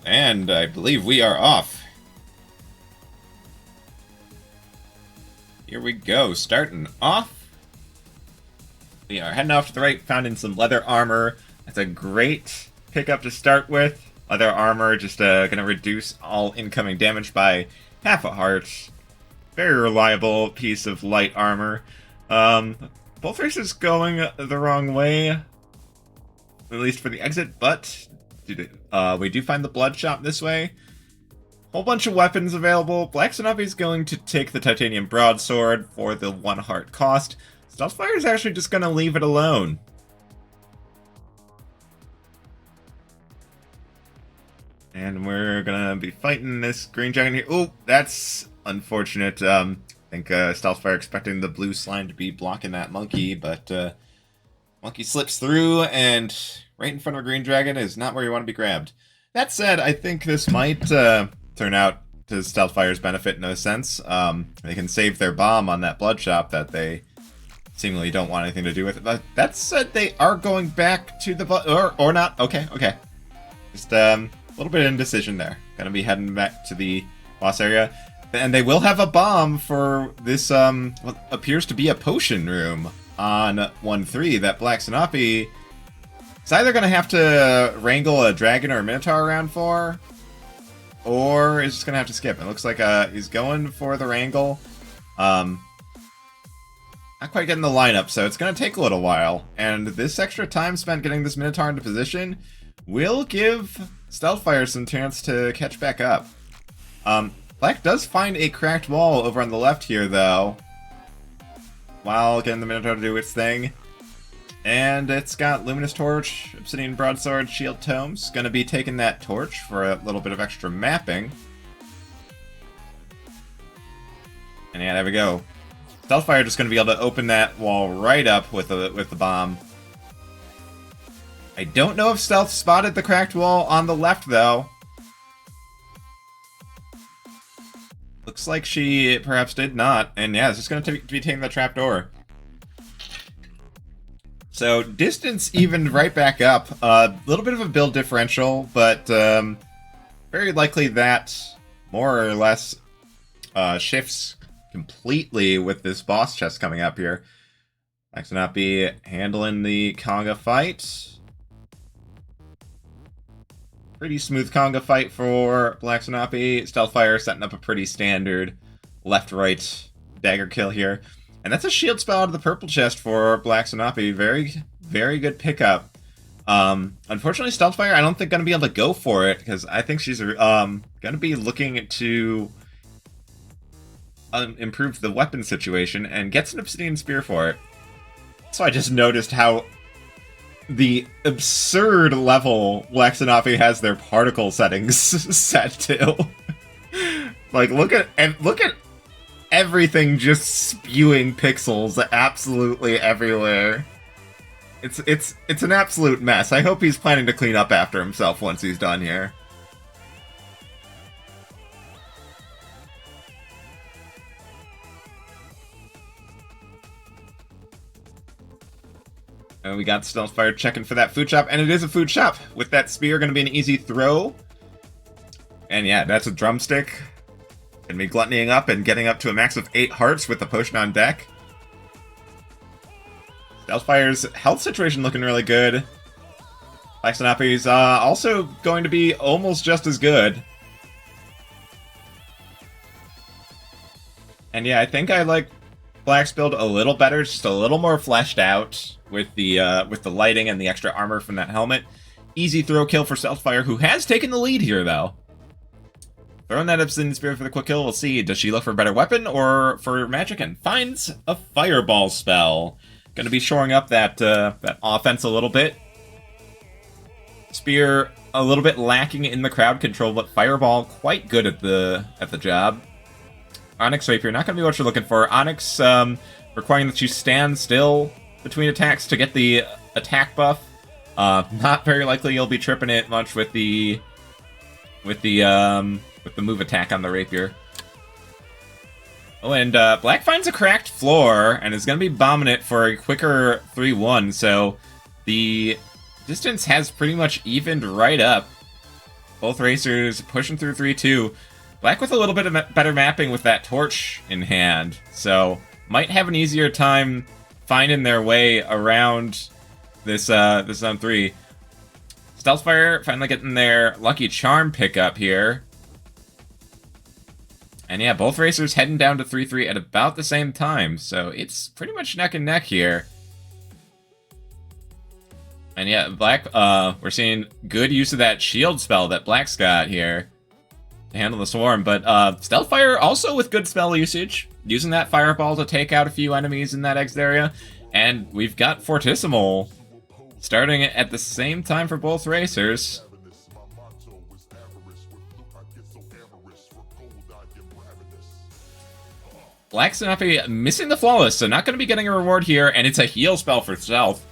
And I believe we are off. Here we go, starting off. We are heading off to the right, found in some leather armor. That's a great pickup to start with. Leather armor just going to reduce all incoming damage by half a heart. Very reliable piece of light armor. Both races going the wrong way, at least for the exit, but we do find the blood shop this way. Whole bunch of weapons available. Blacksenapi is going to take the titanium broadsword for the 1 heart cost. Stealthfire is actually just going to leave it alone. And we're going to be fighting this green dragon here. Oh, that's unfortunate. I think Stealthfire expecting the blue slime to be blocking that monkey, but monkey slips through, and right in front of a green dragon is not where you want to be grabbed. That said, I think this might turn out to Stealthfire's benefit in a sense. They can save their bomb on that blood shop that they seemingly don't want anything to do with. But that said, they are going back to the or not. Okay. Just a little bit of indecision there. Gonna be heading back to the boss area. And they will have a bomb for this, what appears to be a potion room on 1-3 that Blacksenapi is either going to have to wrangle a dragon or a minotaur around for, or is just going to have to skip. It looks like he's going for the wrangle. Not quite getting the lineup, so it's going to take a little while. And this extra time spent getting this minotaur into position will give Stealthfire some chance to catch back up. Black does find a cracked wall over on the left here, though, while getting the Minotaur to do its thing. And it's got Luminous Torch, Obsidian Broadsword, Shield Tomes. Gonna be taking that torch for a little bit of extra mapping. And yeah, there we go. Stealthfire just gonna be able to open that wall right up with the bomb. I don't know if Stealth spotted the cracked wall on the left, though. Looks like she perhaps did not, and yeah, it's just going to be taking the trapdoor. So distance evened right back up. A little bit of a build differential, but very likely that more or less shifts completely with this boss chest coming up here. Blacksenapi handling the Conga fight. Pretty smooth Conga fight for Blacksenapi. Stealthfire setting up a pretty standard left-right dagger kill here. And that's a shield spell out of the purple chest for Blacksenapi. Very, very good pickup. Unfortunately, Stealthfire, I don't think going to be able to go for it, because I think she's going to be looking to improve the weapon situation and gets an Obsidian Spear for it. So I just noticed how the absurd level Blacksenapi has their particle settings set to. Like, look at everything just spewing pixels absolutely everywhere. It's an absolute mess. I hope he's planning to clean up after himself once he's done here. And we got Stealthfire checking for that food shop, and it is a food shop. With that spear, going to be an easy throw. And yeah, that's a drumstick. Gonna be gluttoning up and getting up to a max of 8 hearts with the potion on deck. Stealthfire's health situation looking really good. Blacksenapi's also going to be almost just as good. And yeah, I think I like Black's build a little better, just a little more fleshed out with the lighting and the extra armor from that helmet. Easy throw kill for Stealthfire, who has taken the lead here, though. Throwing that Obsidian Spear for the quick kill. We'll see. Does she look for a better weapon or for magic? And finds a Fireball spell. Going to be shoring up that offense a little bit. Spear a little bit lacking in the crowd control, but Fireball quite good at the job. Onyx Rapier, not going to be what you're looking for. Onyx requiring that you stand still between attacks to get the attack buff. Not very likely you'll be tripping it much with the move attack on the Rapier. Oh, and Black finds a cracked floor and is going to be bombing it for a quicker 3-1, so the distance has pretty much evened right up. Both racers pushing through 3-2. Black with a little bit of better mapping with that torch in hand, so might have an easier time finding their way around this zone 3. Stealthfire finally getting their lucky charm pickup here. And yeah, both racers heading down to 3-3 at about the same time, so it's pretty much neck and neck here. And yeah, Black, we're seeing good use of that shield spell that Black's got here to handle the swarm, but Stealthfire also with good spell usage, using that fireball to take out a few enemies in that exit area, and we've got Fortissimo starting at the same time for both racers. Blacksenapi missing the flawless, so not going to be getting a reward here, and it's a heal spell for Stealth.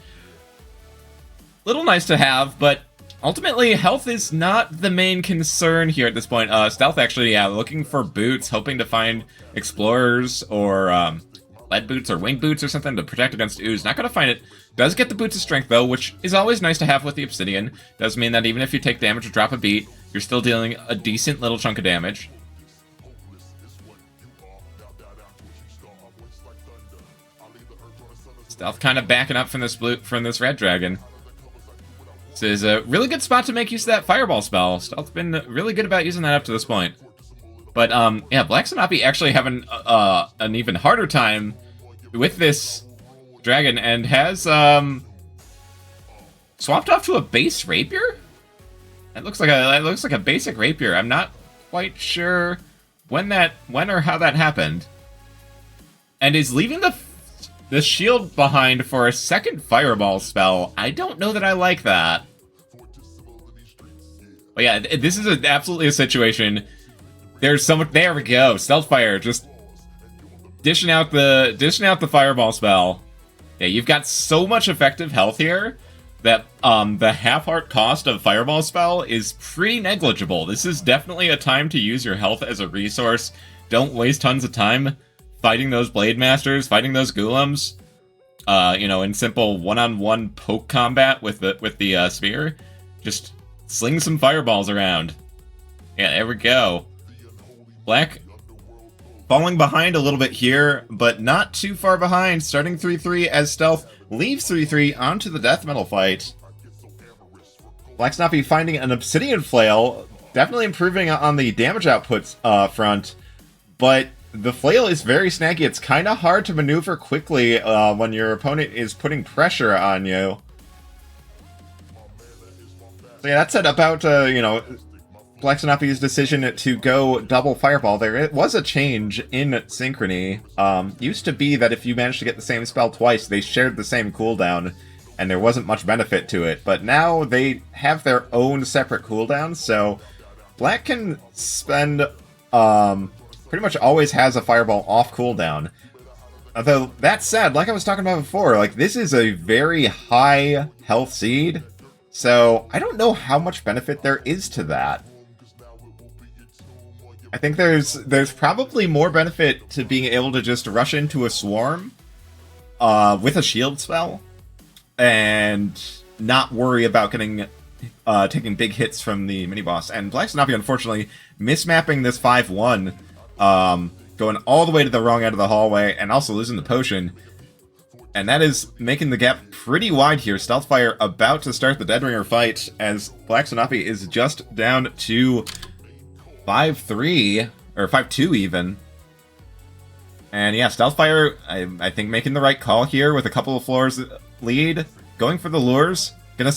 Little nice to have, but ultimately, health is not the main concern here at this point. Stealth actually, yeah, looking for boots, hoping to find explorers or lead boots or wing boots or something to protect against ooze. Not going to find it. Does get the boots of strength, though, which is always nice to have with the obsidian. Does mean that even if you take damage or drop a beat, you're still dealing a decent little chunk of damage. Stealth kind of backing up from this red dragon. This is a really good spot to make use of that fireball spell. Stealth's been really good about using that up to this point. But yeah, Blacksenapi actually having an even harder time with this dragon and has swapped off to a base rapier. That looks like a basic rapier. I'm not quite sure when or how that happened. And is leaving the shield behind for a second fireball spell. I don't know that I like that. But yeah, this is absolutely a situation. There's so much. There we go. Stealthfire just dishing out the fireball spell. Yeah, you've got so much effective health here that the half-heart cost of fireball spell is pretty negligible. This is definitely a time to use your health as a resource. Don't waste tons of time fighting those Blade Masters, fighting those Golems, you know, in simple one-on-one poke combat with the spear. Just sling some fireballs around. Yeah, there we go. Black falling behind a little bit here, but not too far behind. Starting 3-3 as Stealth leaves 3-3 onto the death metal fight. Blacksenapi finding an obsidian flail, definitely improving on the damage outputs front, but the flail is very snaggy. It's kind of hard to maneuver quickly when your opponent is putting pressure on you. So yeah, that said about, you know, Blacksenapi's decision to go double fireball there. It was a change in synchrony. Used to be that if you managed to get the same spell twice, they shared the same cooldown, and there wasn't much benefit to it. But now they have their own separate cooldowns, so Black can spend... pretty much always has a fireball off cooldown. Although, that said, like I was talking about before, like, this is a very high health seed, so I don't know how much benefit there is to that. I think there's probably more benefit to being able to just rush into a swarm with a shield spell and not worry about getting taking big hits from the mini-boss. And Blacksenapi, unfortunately, mismapping this 5-1, going all the way to the wrong end of the hallway, and also losing the potion. And that is making the gap pretty wide here. Stealthfire about to start the Deadringer fight, as Blacksenapi is just down to 5-3, or 5-2 even. And yeah, Stealthfire, I think making the right call here with a couple of floors lead. Going for the lures. Gonna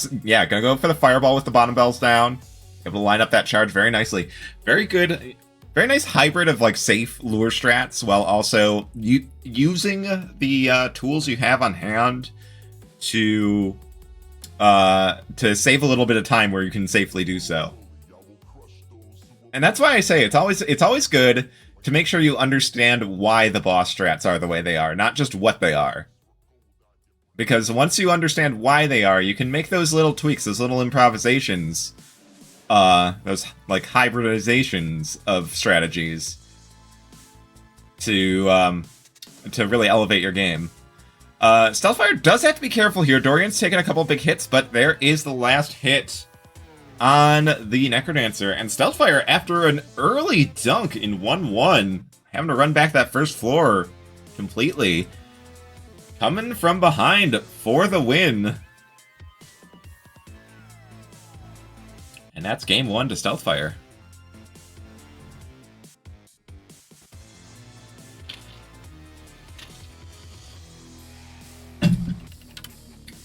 go for the fireball with the bottom bells down. Able to line up that charge very nicely. Very good. Very nice hybrid of like safe lure strats while also using the tools you have on hand to save a little bit of time where you can safely do so. And that's why I say it's always good to make sure you understand why the boss strats are the way they are, not just what they are. Because once you understand why they are, you can make those little tweaks, those little improvisations, those like hybridizations of strategies to really elevate your game. Stealthfire does have to be careful here. Dorian's taking a couple big hits, but there is the last hit on the Necrodancer. And Stealthfire, after an early dunk in 1-1, having to run back that first floor completely, coming from behind for the win. And that's game 1 to Stealthfire.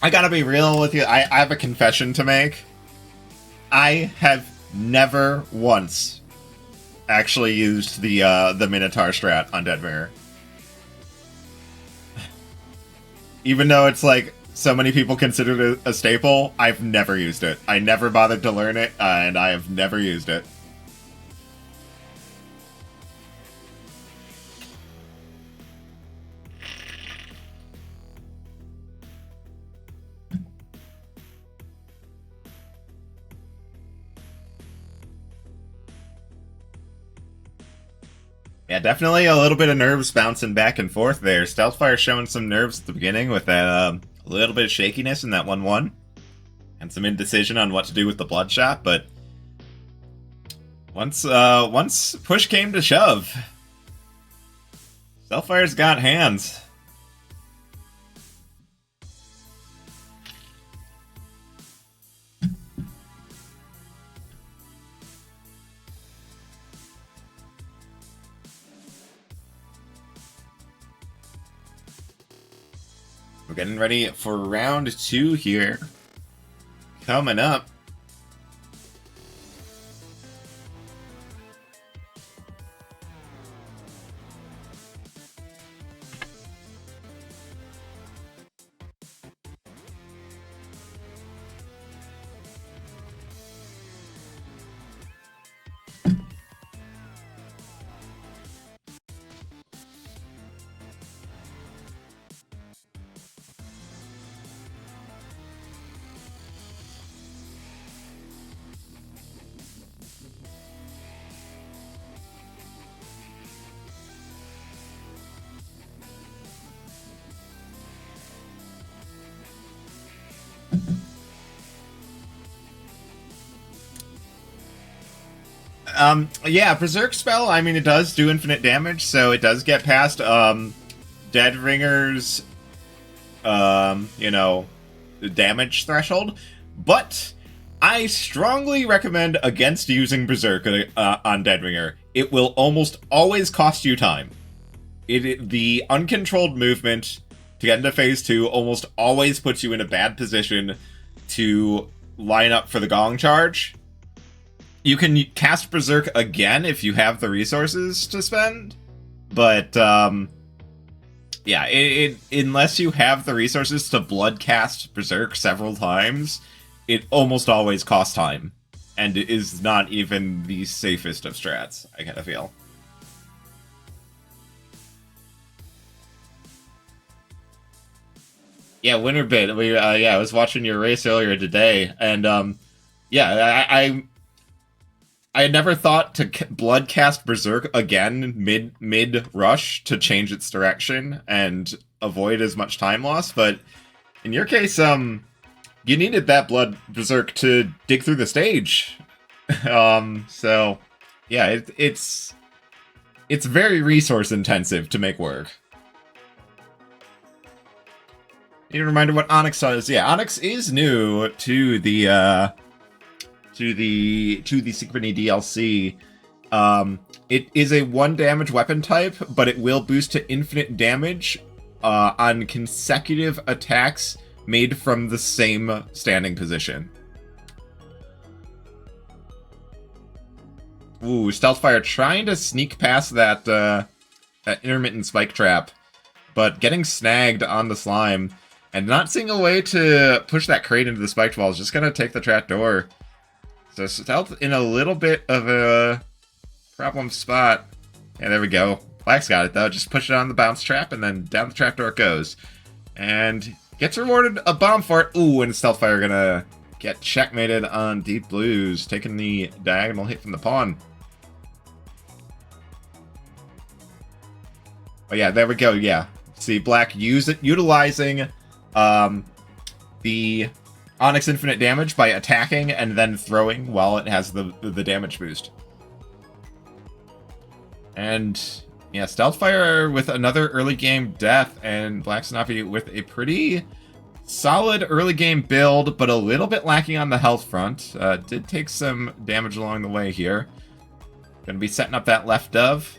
I gotta be real with you. I have a confession to make. I have never once actually used the Minotaur strat on Deadringer. Even though it's like so many people consider it a staple, I've never used it. I never bothered to learn it, and I have never used it. Yeah, definitely a little bit of nerves bouncing back and forth there. Stealthfire showing some nerves at the beginning with that a little bit of shakiness in that 1-1. And some indecision on what to do with the Bloodshot, but once push came to shove, Stealthfire's got hands. We're getting ready for round 2 here. Coming up. Yeah, Berserk spell, I mean, it does do infinite damage, so it does get past, Deadringer's, you know, damage threshold, but I strongly recommend against using Berserk on Deadringer. It will almost always cost you time. The uncontrolled movement to get into phase 2 almost always puts you in a bad position to line up for the Gong Charge. You can cast Berserk again if you have the resources to spend, but yeah, unless you have the resources to blood cast Berserk several times, it almost always costs time, and it is not even the safest of strats, I kind of feel. Yeah, Winterbit, I was watching your race earlier today, and yeah, I had never thought to blood cast Berserk again mid rush to change its direction and avoid as much time loss, but in your case, you needed that blood Berserk to dig through the stage. So yeah, it's very resource intensive to make work. Need a reminder what Onyx does. Yeah, Onyx is new to the Synchrony DLC. It is a 1 damage weapon type, but it will boost to infinite damage on consecutive attacks made from the same standing position. Ooh, Stealthfire trying to sneak past that intermittent spike trap, but getting snagged on the slime, and not seeing a way to push that crate into the spiked wall is just gonna take the trapdoor. So Stealth in a little bit of a problem spot. Yeah, there we go. Black's got it, though. Just push it on the bounce trap, and then down the trapdoor it goes. And gets rewarded a bomb for it. Ooh, and Stealthfire gonna get checkmated on Deep Blues, taking the diagonal hit from the pawn. Oh yeah, there we go, yeah. See, Black utilizing the Onyx infinite damage by attacking and then throwing while it has the damage boost. And yeah, Stealthfire with another early game death, and Blacksenapi with a pretty solid early game build, but a little bit lacking on the health front. Did take some damage along the way here. Gonna be setting up that left dove.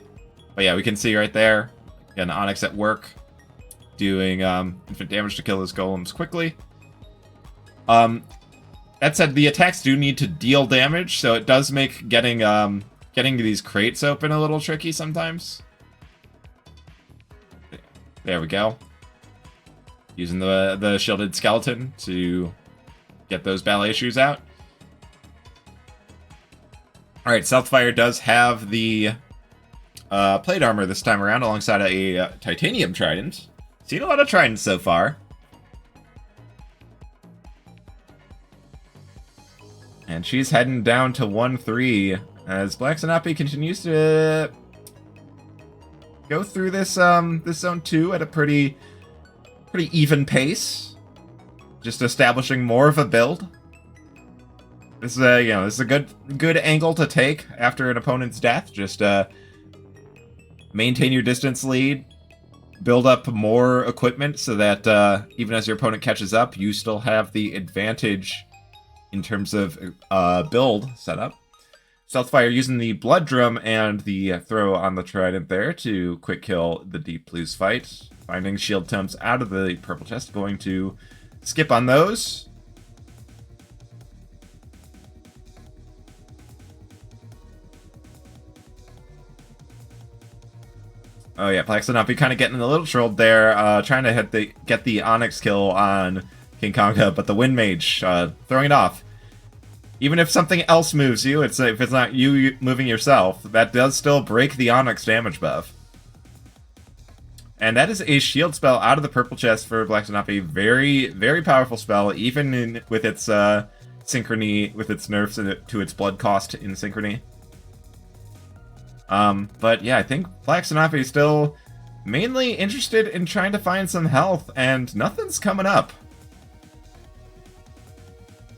But yeah, we can see right there, again, Onyx at work, doing infinite damage to kill his golems quickly. That said, the attacks do need to deal damage, so it does make getting these crates open a little tricky sometimes. There we go. Using the shielded skeleton to get those ballet shoes out. Alright, Stealthfire does have the plate armor this time around alongside a titanium trident. Seen a lot of tridents so far. And she's heading down to 1-3 as Blacksenapi continues to go through this this zone 2 at a pretty even pace, just establishing more of a build. This is this is a good angle to take after an opponent's death. Just maintain your distance lead, build up more equipment so that even as your opponent catches up, you still have the advantage in terms of build setup. Stealthfire using the blood drum and the throw on the trident there to quick kill the deep blues fight. Finding shield tomes out of the purple chest, going to skip on those. Oh yeah, Blacksenapi kind of getting a little trolled there, trying to get the Onyx kill on King Konga, but the Wind Mage throwing it off. Even if something else moves you, if it's not you moving yourself, that does still break the Onyx damage buff. And that is a shield spell out of the purple chest for Blacksenapi. Very, very powerful spell, even with its synchrony, with its nerfs to its blood cost in synchrony. But yeah, I think Blacksenapi is still mainly interested in trying to find some health, and nothing's coming up.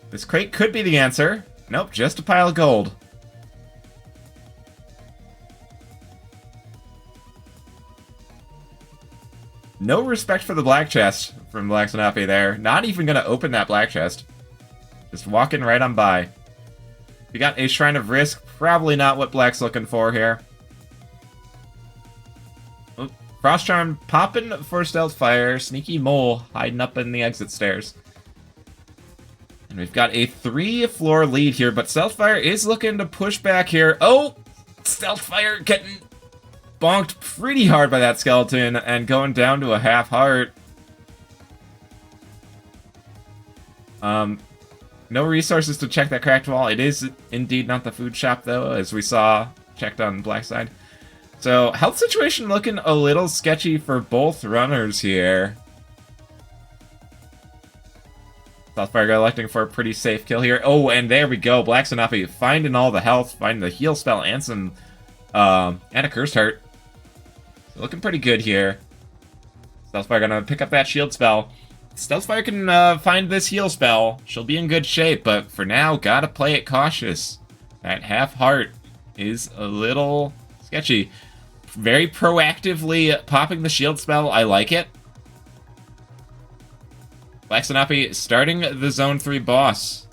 This crate could be the answer. Nope, just a pile of gold. No respect for the black chest from Blacksenapi there. Not even gonna open that black chest. Just walking right on by. We got a Shrine of Risk. Probably not what Black's looking for here. Oh, Frost Charm popping for Stealthfire. Sneaky Mole hiding up in the exit stairs. And we've got a 3-floor lead here, but Stealthfire is looking to push back here. Oh! Stealthfire getting bonked pretty hard by that skeleton and going down to a half heart. No resources to check that cracked wall. It is indeed not the food shop, though, as we saw checked on the black side. So, health situation looking a little sketchy for both runners here. Stealthfire electing for a pretty safe kill here. Oh, and there we go. Blacksenapi finding all the health, finding the heal spell and some and a cursed heart. So looking pretty good here. Stealthfire gonna pick up that shield spell. Stealthfire can find this heal spell. She'll be in good shape, but for now, gotta play it cautious. That half heart is a little sketchy. Very proactively popping the shield spell. I like it. Blacksenapi starting the Zone 3 boss.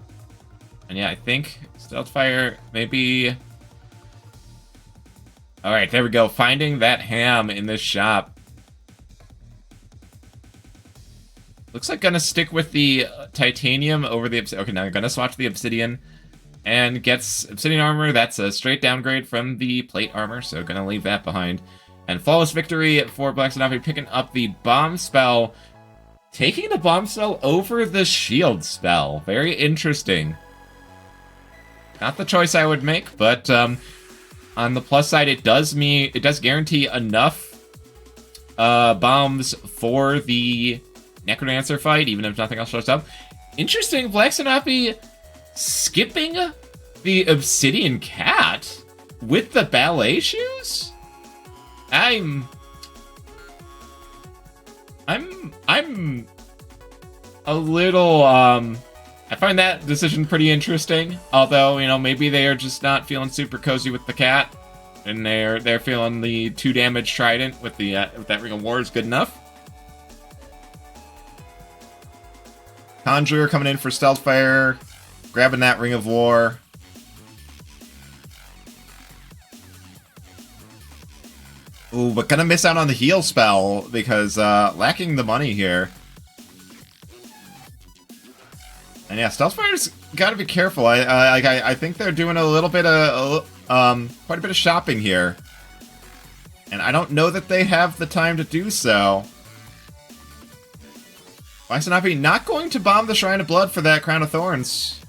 And yeah, I think Stealthfire maybe... Alright, there we go. Finding that ham in this shop. Looks like gonna stick with the titanium over the... Okay, now gonna swatch the obsidian. And gets obsidian armor. That's a straight downgrade from the plate armor, so gonna leave that behind. And flawless victory for Blacksenapi, picking up the bomb spell. Taking the bomb spell over the shield spell. Very interesting. Not the choice I would make, but on the plus side, it does guarantee enough bombs for the Necrodancer fight, even if nothing else shows up. Interesting, Blacksenapi skipping the Obsidian Cat with the ballet shoes? I'm a little I find that decision pretty interesting. Although, you know, maybe they are just not feeling super cozy with the cat, and they're feeling the 2 damage trident with the with that Ring of War is good enough. Conjurer coming in for Stealthfire, grabbing that Ring of War. Ooh, but gonna miss out on the heal spell because lacking the money here. And yeah, Stealthfire's gotta be careful. I think they're doing a little bit of quite a bit of shopping here, and I don't know that they have the time to do so. Blacksenapi not going to bomb the Shrine of Blood for that Crown of Thorns,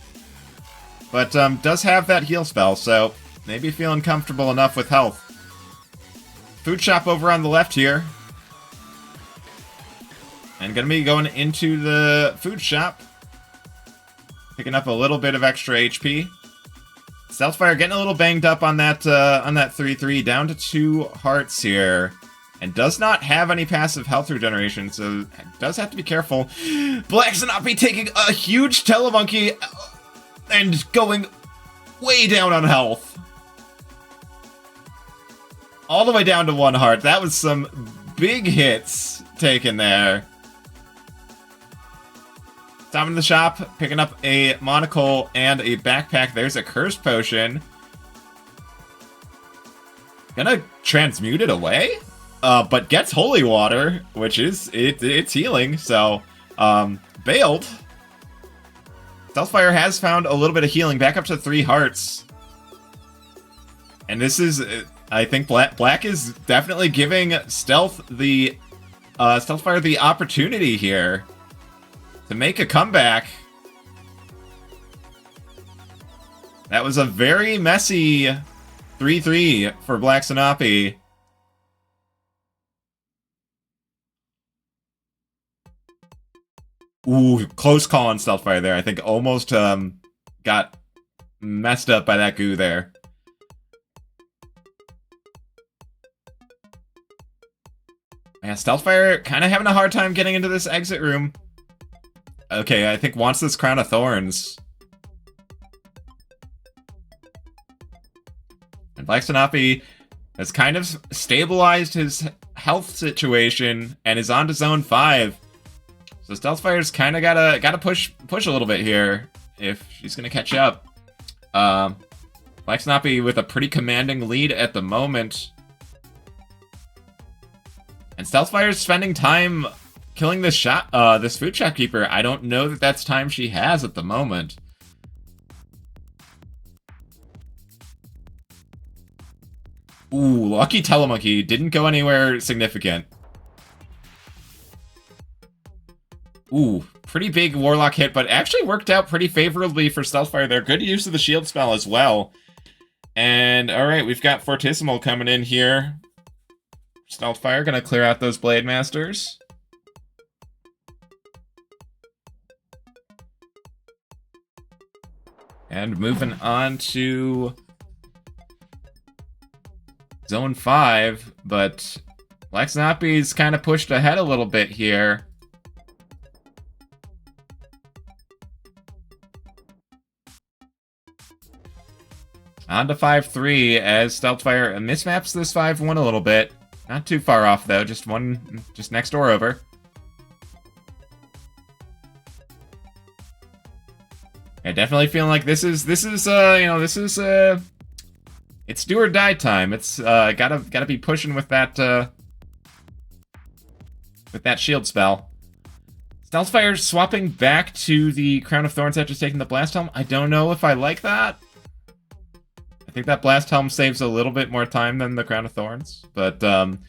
but does have that heal spell, so maybe feeling comfortable enough with health. Food shop over on the left here. And gonna be going into the food shop. Picking up a little bit of extra HP. Stealthfire getting a little banged up on that 3-3, down to 2 hearts here. And does not have any passive health regeneration, so does have to be careful. Blacksenapi taking a huge telemonkey and going way down on health. All the way down to 1 heart. That was some big hits taken there. Stopping the shop, picking up a monocle and a backpack. There's a curse potion. Gonna transmute it away, but gets holy water, which is it's healing. So, bailed. Stealthfire has found a little bit of healing, back up to 3 hearts, and this is. I think Black is definitely giving Stealthfire the opportunity here to make a comeback. That was a very messy 3-3 for Blacksenapi. Ooh, close call on Stealthfire there. I think almost got messed up by that goo there. Yeah, Stealthfire kind of having a hard time getting into this exit room. Okay, I think wants this Crown of Thorns. And Blacksenapi has kind of stabilized his health situation and is on to Zone 5. So Stealthfire's kind of gotta push a little bit here if she's gonna catch up. Blacksenapi with a pretty commanding lead at the moment. And Stealthfire's spending time killing this food shopkeeper. I don't know that that's time she has at the moment. Ooh, lucky telemonkey. Didn't go anywhere significant. Ooh, pretty big warlock hit, but actually worked out pretty favorably for Stealthfire there. Good use of the shield spell as well. And alright, we've got Fortissimo coming in here. Stealthfire gonna clear out those Blade Masters. And moving on to Zone 5, but Blacksenapi's kind of pushed ahead a little bit here. On to 5-3 as Stealthfire mismaps this 5-1 a little bit. Not too far off though, just next door over. Yeah, definitely feeling like this is it's do or die time. It's gotta be pushing with that shield spell. Stealthfire swapping back to the Crown of Thorns after taking the Blast Helm. I don't know if I like that. I think that Blast Helm saves a little bit more time than the Crown of Thorns, but Crown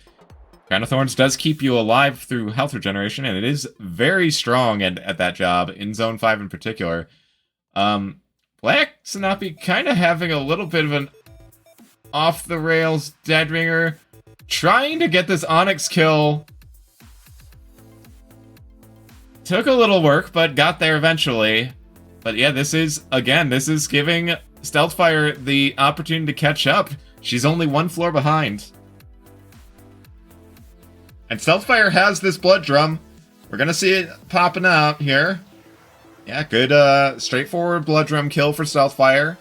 of Thorns does keep you alive through health regeneration, and it is very strong at that job, in Zone 5 in particular. Blacksenapi kind of having a little bit of an off-the-rails Deadringer, trying to get this Onyx kill. Took a little work, but got there eventually. But yeah, this is giving Stealthfire the opportunity to catch up. She's only 1 floor behind. And Stealthfire has this blood drum. We're gonna see it popping out here. Yeah, good, straightforward Blood Drum kill for Stealthfire.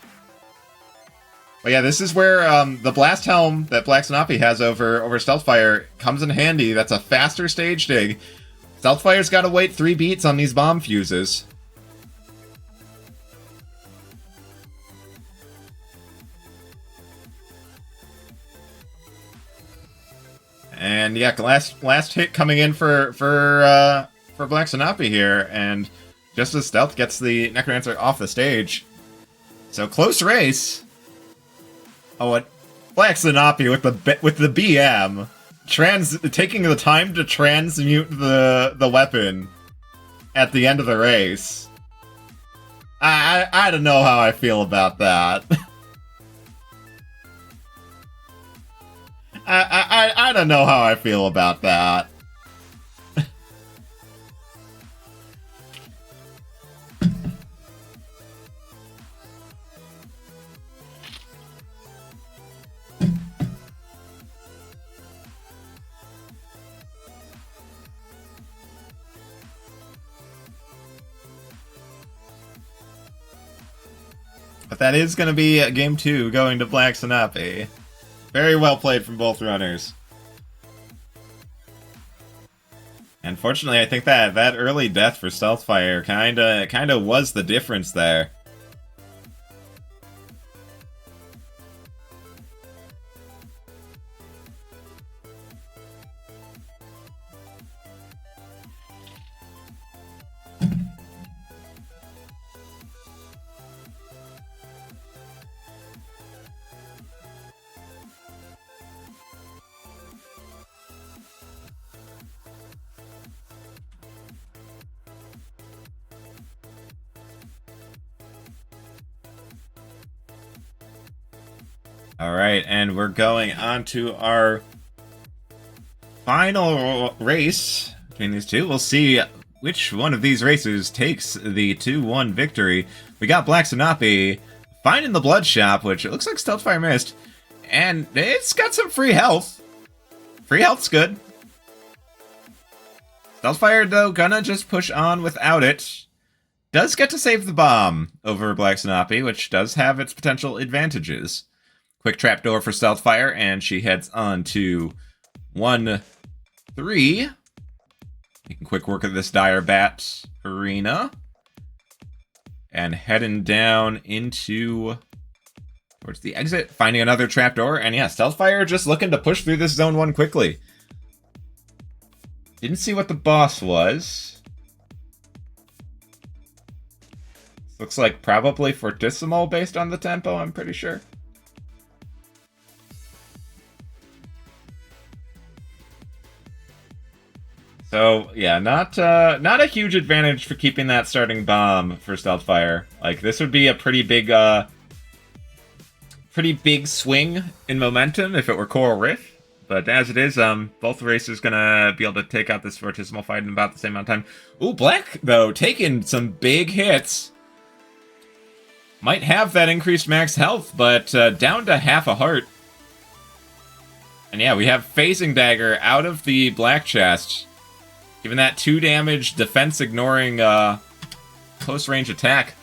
But yeah, this is where the Blast Helm that Blacksenapi has over Stealthfire comes in handy. That's a faster stage dig. Stealthfire's got to wait 3 beats on these bomb fuses. And yeah, last hit coming in for Blacksenapi here, and just as Stealth gets the Necrodancer off the stage. So close race. Oh, what? Blacksenapi with the BM, taking the time to transmute the weapon at the end of the race. I don't know how I feel about that. I don't know how I feel about that. But that is going to be game 2 going to Blacksenapi. Very well played from both runners. Unfortunately, I think that early death for Stealthfire kinda was the difference there. Alright, and we're going on to our final race between these two. We'll see which one of these races takes the 2-1 victory. We got Blacksenapi finding the Blood Shop, which it looks like Stealthfire missed, and it's got some free health. Free health's good. Stealthfire, though, gonna just push on without it. Does get to save the bomb over Blacksenapi, which does have its potential advantages. Quick trapdoor for Stealthfire, and she heads on to 1-3. Making quick work of this Dire Bat arena. And heading down into towards the exit, finding another trapdoor, and yeah, Stealthfire just looking to push through this zone 1 quickly. Didn't see what the boss was. Looks like probably Fortissimo based on the tempo, I'm pretty sure. So yeah, not a huge advantage for keeping that starting bomb for Stealthfire. Like, this would be a pretty big swing in momentum if it were Coral Rift. But as it is, both races gonna be able to take out this Fortissimo fight in about the same amount of time. Ooh, Black though taking some big hits. Might have that increased max health, but down to half a heart. And yeah, we have Phasing Dagger out of the Black chest. Giving that 2 damage, defense ignoring close range attack.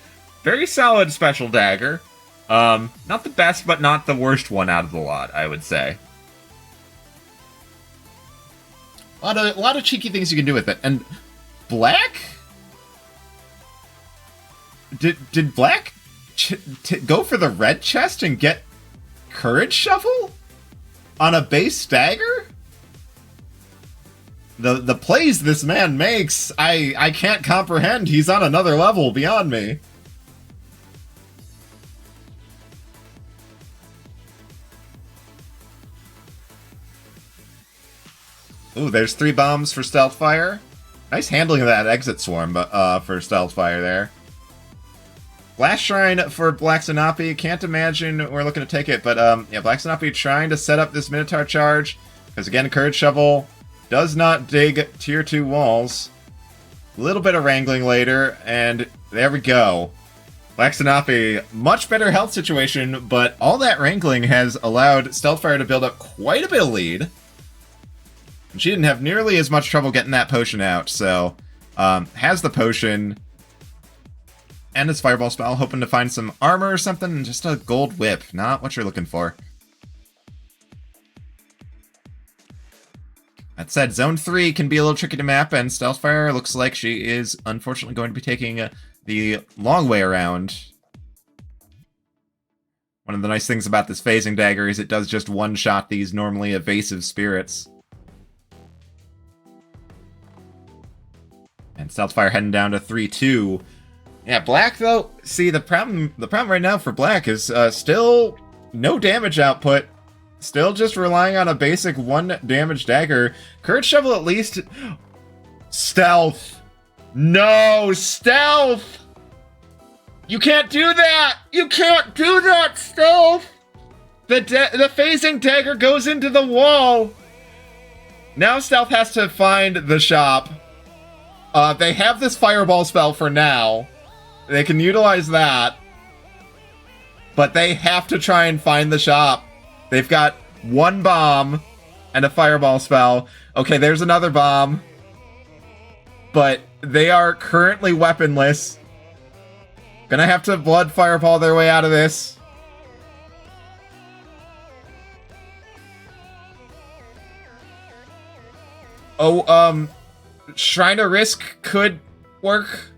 Very solid special dagger. Not the best, but not the worst one out of the lot, I would say. A lot of cheeky things you can do with it. And Black? Did Black go for the red chest and get Courage Shovel? On a base dagger? The plays this man makes, I can't comprehend. He's on another level beyond me. Ooh, there's 3 bombs for Stealthfire. Nice handling of that exit swarm for Stealthfire there. Blast Shrine for Blacksenapi. Can't imagine we're looking to take it, but yeah, Blacksenapi trying to set up this Minotaur charge. Because again, Courage Shovel does not dig tier 2 walls. A little bit of wrangling later, and there we go. Blacksenapi, much better health situation, but all that wrangling has allowed Stealthfire to build up quite a bit of lead. And she didn't have nearly as much trouble getting that potion out, so has the potion. And his fireball spell, hoping to find some armor or something, just a gold whip. Not what you're looking for. That said, Zone 3 can be a little tricky to map, and Stealthfire looks like she is unfortunately going to be taking the long way around. One of the nice things about this phasing dagger is it does just one-shot these normally evasive spirits. And Stealthfire heading down to 3-2. Yeah, Black, though, see, the problem right now for Black is still no damage output. Still just relying on a basic 1 damage dagger. Courage Shovel at least... Stealth! No! Stealth! You can't do that! You can't do that, Stealth! The phasing dagger goes into the wall! Now Stealth has to find the shop. They have this fireball spell for now. They can utilize that. But they have to try and find the shop. They've got 1 bomb and a fireball spell. Okay, there's another bomb. But they are currently weaponless. Gonna have to blood fireball their way out of this. Oh, Shrine of Risk could work.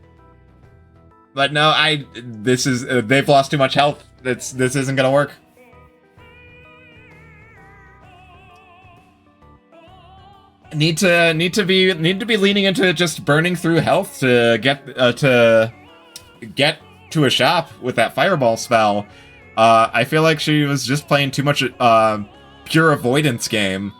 But no, this is, they've lost too much health. This isn't gonna work. Need to be leaning into just burning through health to get to a shop with that fireball spell. I feel like she was just playing too much pure avoidance game.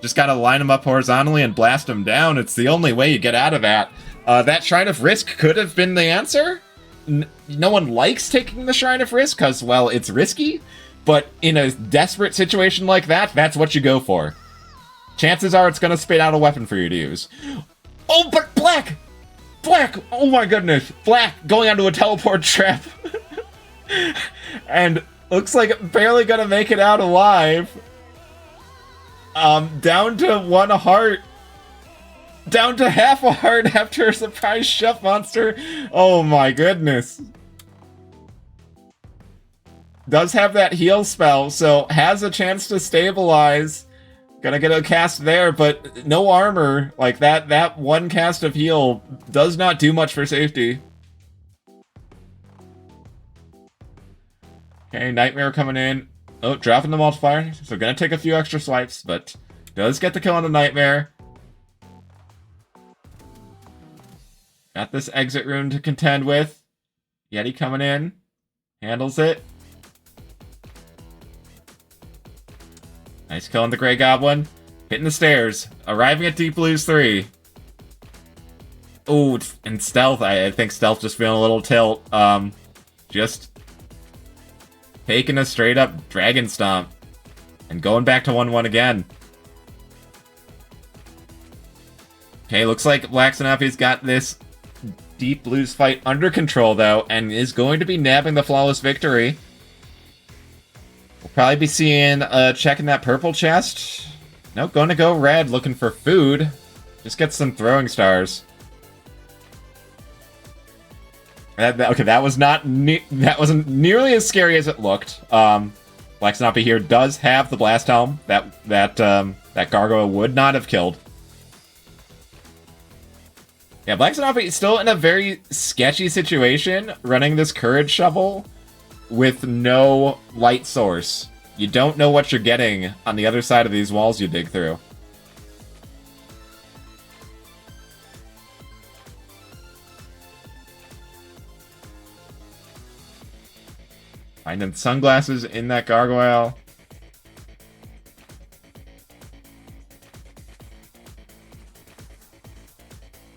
Just gotta line them up horizontally and blast them down. It's the only way you get out of that. That Shrine of Risk could have been the answer. No one likes taking the Shrine of Risk because, well, it's risky. But in a desperate situation like that, that's what you go for. Chances are it's gonna spit out a weapon for you to use. Oh, but Black! Black! Oh my goodness! Black going onto a teleport trap. And looks like barely gonna make it out alive. Down to 1 heart. Down to half a heart after a surprise chef monster. Oh my goodness. Does have that heal spell, so has a chance to stabilize. Gonna get a cast there, but no armor. Like, that 1 cast of heal does not do much for safety. Okay, Nightmare coming in. Oh, dropping the multiplier. So gonna take a few extra swipes, but does get the kill on the Nightmare. Got this exit room to contend with. Yeti coming in. Handles it. Nice kill on the Grey Goblin. Hitting the stairs. Arriving at Deep Blues 3. Ooh, and Stealth. I think Stealth just feeling a little tilt. Just taking a straight up Dragon Stomp. And going back to 1-1 again. Okay, looks like Blacksenapi's got this Deep Blues fight under control, though, and is going to be nabbing the flawless victory. We'll probably be seeing, checking that purple chest. Nope, going to go red, looking for food. Just get some throwing stars. Okay, that wasn't nearly as scary as it looked. Blacksenapi here does have the blast helm that gargoyle would not have killed. Yeah, Blacksenapi is still in a very sketchy situation, running this Courage Shovel with no light source. You don't know what you're getting on the other side of these walls you dig through. Finding sunglasses in that gargoyle.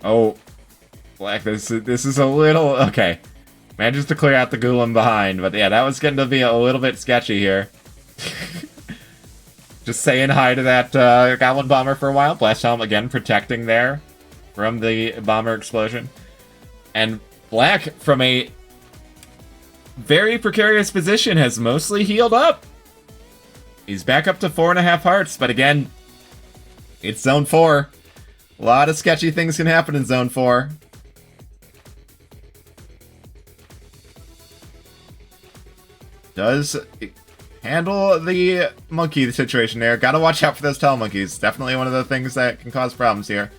Oh, Black, this is a little... Okay. Manages to clear out the Golem behind, but yeah, that was getting to be a little bit sketchy here. Just saying hi to that Goblin Bomber for a while. Blast Helm again protecting there from the Bomber explosion. And Black, from a very precarious position, has mostly healed up. He's back up to 4.5 hearts, but again, it's Zone 4. A lot of sketchy things can happen in Zone 4. does handle the monkey situation there. Gotta watch out for those tail monkeys. Definitely one of the things that can cause problems here.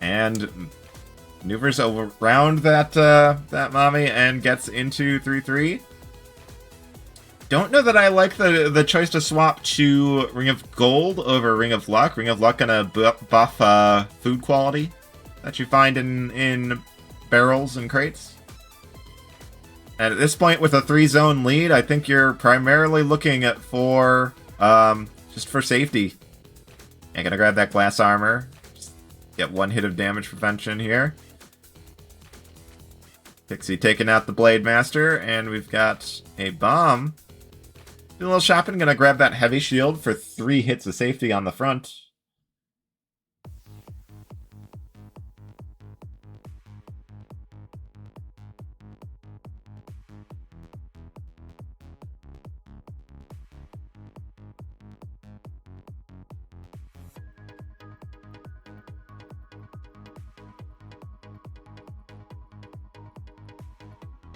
And maneuvers around that mommy and gets into 3-3. Don't know that I like the choice to swap to Ring of Gold over Ring of Luck. Ring of Luck gonna buff food quality that you find in barrels and crates. And at this point, with a 3-zone lead, I think you're primarily looking at for just for safety. And gonna grab that glass armor. Just get one hit of damage prevention here. Pixie taking out the Blade Master, and we've got a bomb. Do a little shopping, gonna grab that heavy shield for 3 hits of safety on the front.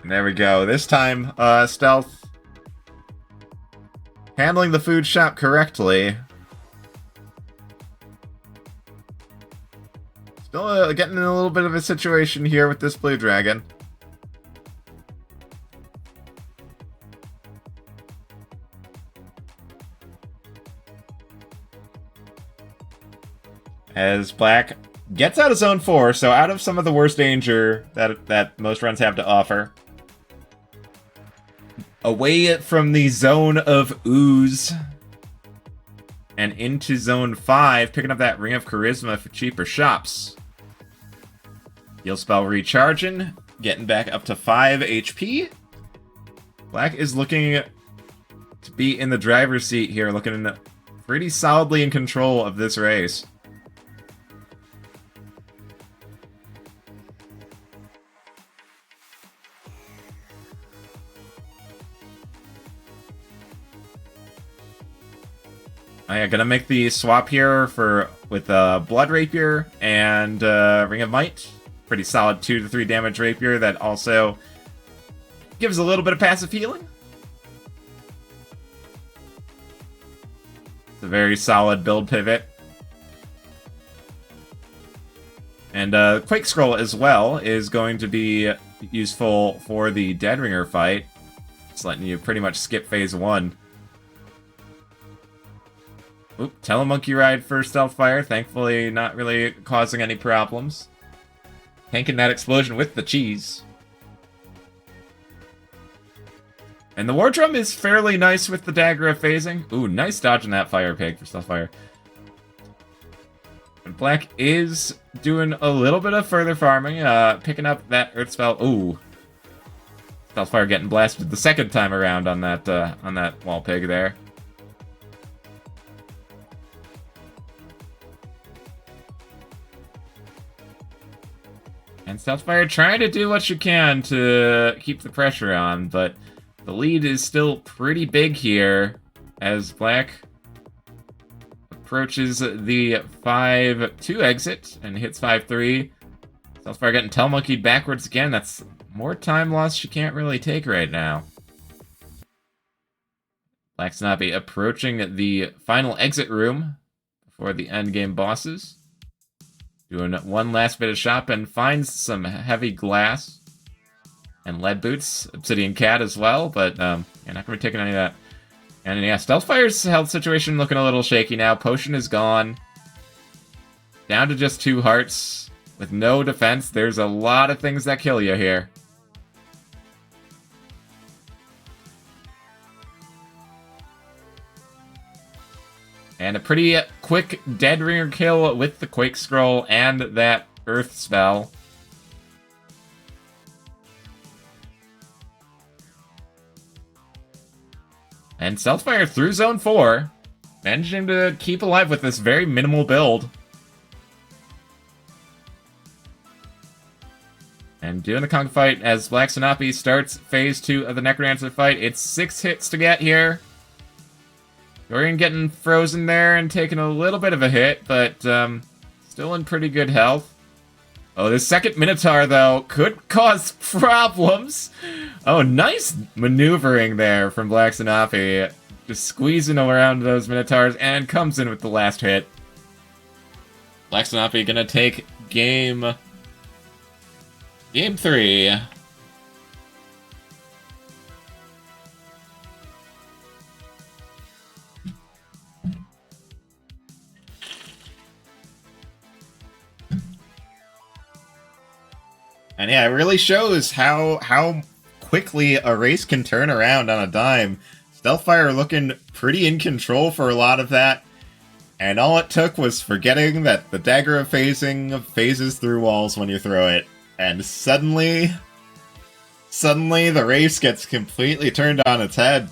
And there we go. This time, Stealth handling the food shop correctly. Still getting in a little bit of a situation here with this blue dragon. As Black gets out of Zone 4, so out of some of the worst danger that most runs have to offer. Away from the zone of ooze and into Zone 5, picking up that Ring of Charisma for cheaper shops. Heal spell recharging, getting back up to 5 HP. Black is looking to be in the driver's seat here, looking pretty solidly in control of this race. Oh yeah, gonna make the swap here with Blood Rapier and Ring of Might. Pretty solid 2 to 3 damage rapier that also gives a little bit of passive healing. It's a very solid build pivot. And Quake Scroll as well is going to be useful for the Dead Ringer fight. Just letting you pretty much skip phase 1. Oop, Telemonkey Ride for Stealthfire, thankfully not really causing any problems. Tanking that explosion with the cheese. And the War Drum is fairly nice with the Dagger of Phasing. Ooh, nice dodging that Fire Pig for Stealthfire. And Black is doing a little bit of further farming, picking up that Earth Spell. Ooh. Stealthfire getting blasted the second time around on that Wall Pig there. And Stealthfire trying to do what you can to keep the pressure on, but the lead is still pretty big here as Black approaches the 5-2 exit and hits 5-3. Stealthfire getting Telemonkeyed backwards again. That's more time loss she can't really take right now. Blacksenapi approaching the final exit room before the endgame bosses. Doing one last bit of shop and finds some heavy glass and lead boots. Obsidian Cat as well, but you're not going to be taking any of that. And yeah, Stealthfire's health situation looking a little shaky now. Potion is gone. Down to just 2 hearts with no defense. There's a lot of things that kill you here. And a pretty quick Dead Ringer kill with the Quake Scroll and that Earth spell. And Stealthfire through Zone 4, managing to keep alive with this very minimal build. And doing the Conga fight as Blacksenapi starts phase 2 of the Necrodancer fight. It's 6 hits to get here. Dorian getting frozen there and taking a little bit of a hit, but still in pretty good health. Oh, this second Minotaur, though, could cause problems. Oh, nice maneuvering there from Blacksenapi. Just squeezing around those Minotaurs and comes in with the last hit. Blacksenapi gonna take game 3. And yeah, it really shows how quickly a race can turn around on a dime. Stealthfire looking pretty in control for a lot of that. And all it took was forgetting that the dagger of phasing phases through walls when you throw it. And suddenly the race gets completely turned on its head.